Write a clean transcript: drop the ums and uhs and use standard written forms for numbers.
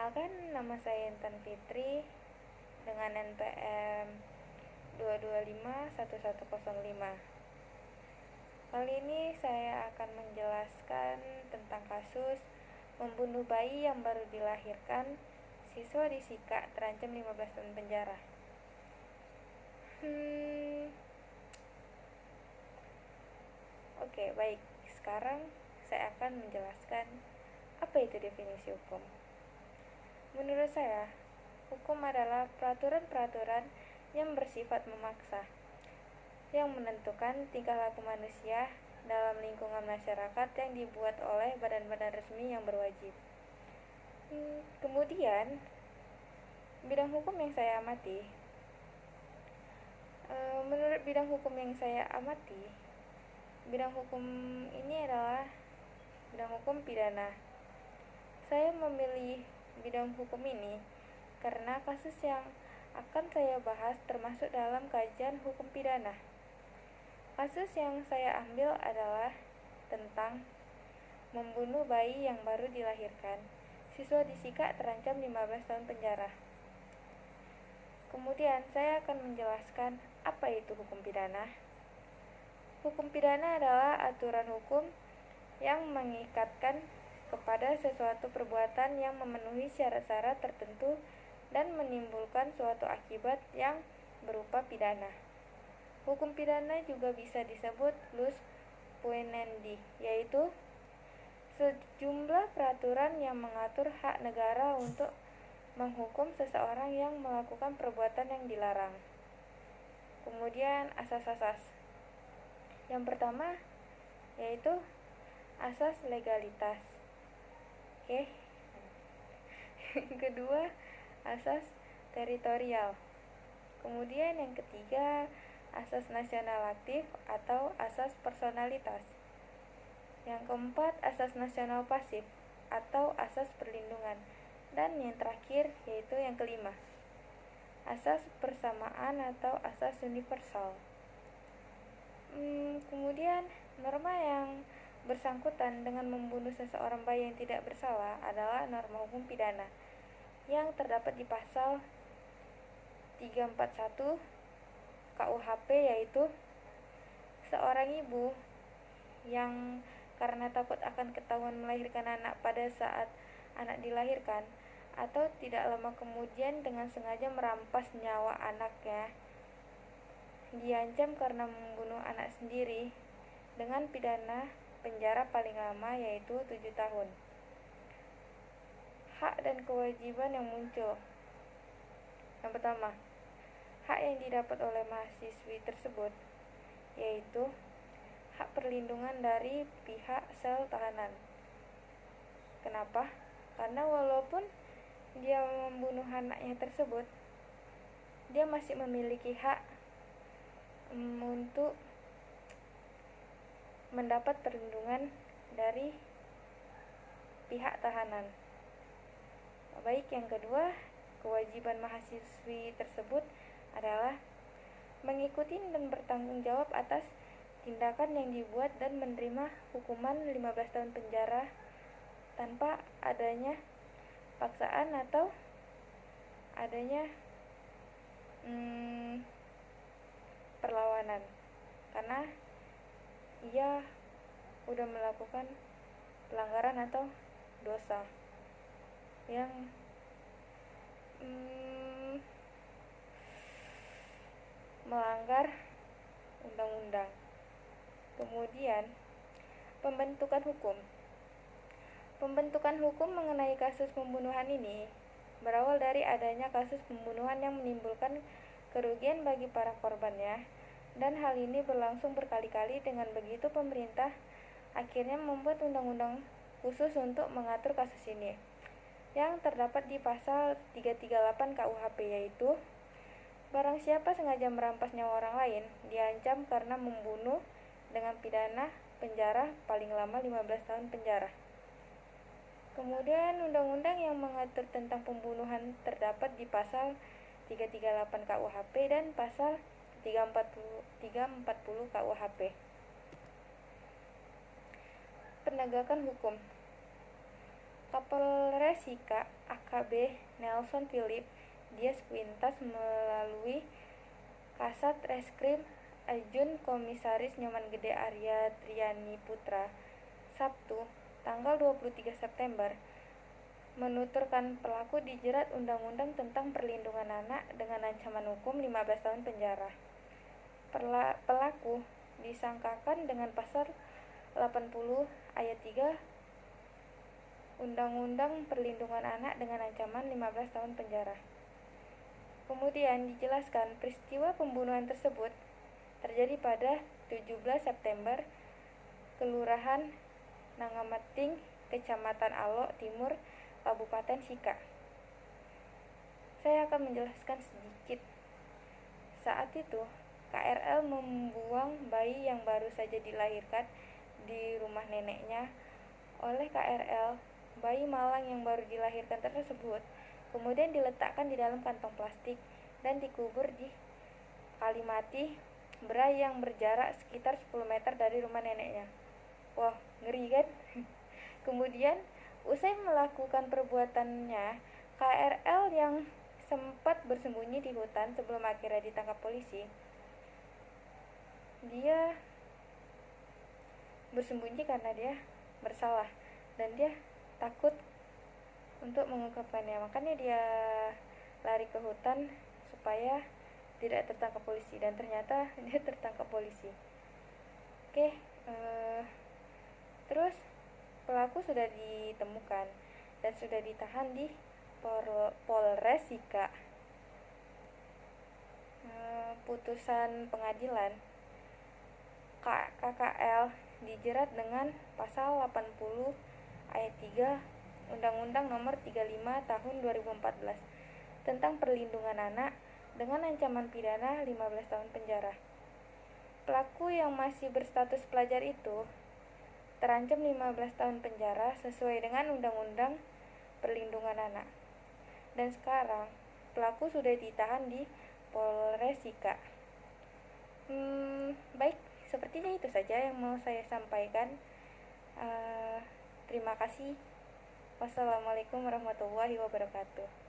Perkenalkan, nama saya Intan Fitri dengan NPM 2251105. Kali ini saya akan menjelaskan tentang kasus membunuh bayi yang baru dilahirkan, siswa disika terancam 15 tahun penjara. Oke, baik. Sekarang saya akan menjelaskan apa itu definisi hukum. Menurut saya, hukum adalah peraturan-peraturan yang bersifat memaksa, yang menentukan tingkah laku manusia dalam lingkungan masyarakat yang dibuat oleh badan-badan resmi yang berwajib. Kemudian, bidang hukum yang saya amati, menurut bidang hukum yang saya amati, bidang hukum ini adalah bidang hukum pidana. Saya memilih bidang hukum ini karena kasus yang akan saya bahas termasuk dalam kajian hukum pidana. Kasus yang saya ambil adalah tentang membunuh bayi yang baru dilahirkan. Siswa disika terancam 15 tahun penjara. Kemudian saya akan menjelaskan apa itu hukum pidana. Hukum pidana adalah aturan hukum yang mengikatkan kepada sesuatu perbuatan yang memenuhi syarat-syarat tertentu dan menimbulkan suatu akibat yang berupa pidana. Hukum pidana juga bisa disebut ius puniendi, yaitu sejumlah peraturan yang mengatur hak negara untuk menghukum seseorang yang melakukan perbuatan yang dilarang. Kemudian asas-asas. Yang pertama yaitu asas legalitas. Oke. Yang kedua, asas teritorial. Kemudian yang ketiga, asas nasional aktif atau asas personalitas. Yang keempat, asas nasional pasif atau asas perlindungan. Dan yang terakhir yaitu yang kelima, asas persamaan atau asas universal. Kemudian norma yang bersangkutan dengan membunuh seseorang bayi yang tidak bersalah adalah norma hukum pidana yang terdapat di pasal 341 KUHP, yaitu seorang ibu yang karena takut akan ketahuan melahirkan anak pada saat anak dilahirkan atau tidak lama kemudian dengan sengaja merampas nyawa anaknya diancam karena membunuh anak sendiri dengan pidana penjara paling lama yaitu 7 tahun. Hak dan kewajiban yang muncul. Yang pertama, hak yang didapat oleh mahasiswi tersebut yaitu hak perlindungan dari pihak sel tahanan. Kenapa? Karena walaupun dia membunuh anaknya tersebut, dia masih memiliki hak untuk mendapat perlindungan dari pihak tahanan. Baik, yang kedua, kewajiban mahasiswi tersebut adalah mengikuti dan bertanggung jawab atas tindakan yang dibuat dan menerima hukuman 15 tahun penjara tanpa adanya paksaan atau adanya perlawanan, karena ia udah melakukan pelanggaran atau dosa yang melanggar undang-undang. Kemudian pembentukan hukum. Pembentukan hukum mengenai kasus pembunuhan ini berawal dari adanya kasus pembunuhan yang menimbulkan kerugian bagi para korbannya, dan hal ini berlangsung berkali-kali. Dengan begitu pemerintah akhirnya membuat undang-undang khusus untuk mengatur kasus ini yang terdapat di pasal 338 KUHP, yaitu barang siapa sengaja merampas nyawa orang lain diancam karena membunuh dengan pidana penjara paling lama 15 tahun penjara. Kemudian undang-undang yang mengatur tentang pembunuhan terdapat di pasal 338 KUHP dan pasal 340 KUHP. Penegakan hukum. Kapolres Sika AKB Nelson Philip Dias Quintas melalui Kasat Reskrim Ajun Komisaris Nyoman Gede Arya Triani Putra Sabtu tanggal 23 September menuturkan pelaku dijerat Undang-Undang tentang Perlindungan Anak dengan ancaman hukum 15 tahun penjara. Pelaku disangkakan dengan pasal 80 ayat 3 Undang-Undang Perlindungan Anak dengan ancaman 15 tahun penjara. Kemudian dijelaskan peristiwa pembunuhan tersebut terjadi pada 17 September Kelurahan Nangamating, Kecamatan Alok Timur, Kabupaten Sika. Saya akan menjelaskan sedikit. Saat itu, KRL membuang bayi yang baru saja dilahirkan di rumah neneknya. Oleh KRL, bayi malang yang baru dilahirkan tersebut kemudian diletakkan di dalam kantong plastik dan dikubur di Kalimati, Brai yang berjarak sekitar 10 meter dari rumah neneknya. Wah, ngeri kan? Kemudian, usai melakukan perbuatannya, KRL yang sempat bersembunyi di hutan sebelum akhirnya ditangkap polisi. Dia bersembunyi karena dia bersalah dan dia takut untuk mengungkapkannya, makanya dia lari ke hutan supaya tidak tertangkap polisi, dan ternyata dia tertangkap polisi. Terus pelaku sudah ditemukan dan sudah ditahan di Polres Sika. Putusan pengadilan, KKL dijerat dengan pasal 80 ayat 3 Undang-Undang Nomor 35 Tahun 2014 tentang Perlindungan Anak dengan ancaman pidana 15 tahun penjara. Pelaku yang masih berstatus pelajar itu terancam 15 tahun penjara sesuai dengan Undang-Undang Perlindungan Anak. Dan sekarang pelaku sudah ditahan di Polres Sika. Baik, sepertinya itu saja yang mau saya sampaikan. Terima kasih. Wassalamualaikum warahmatullahi wabarakatuh.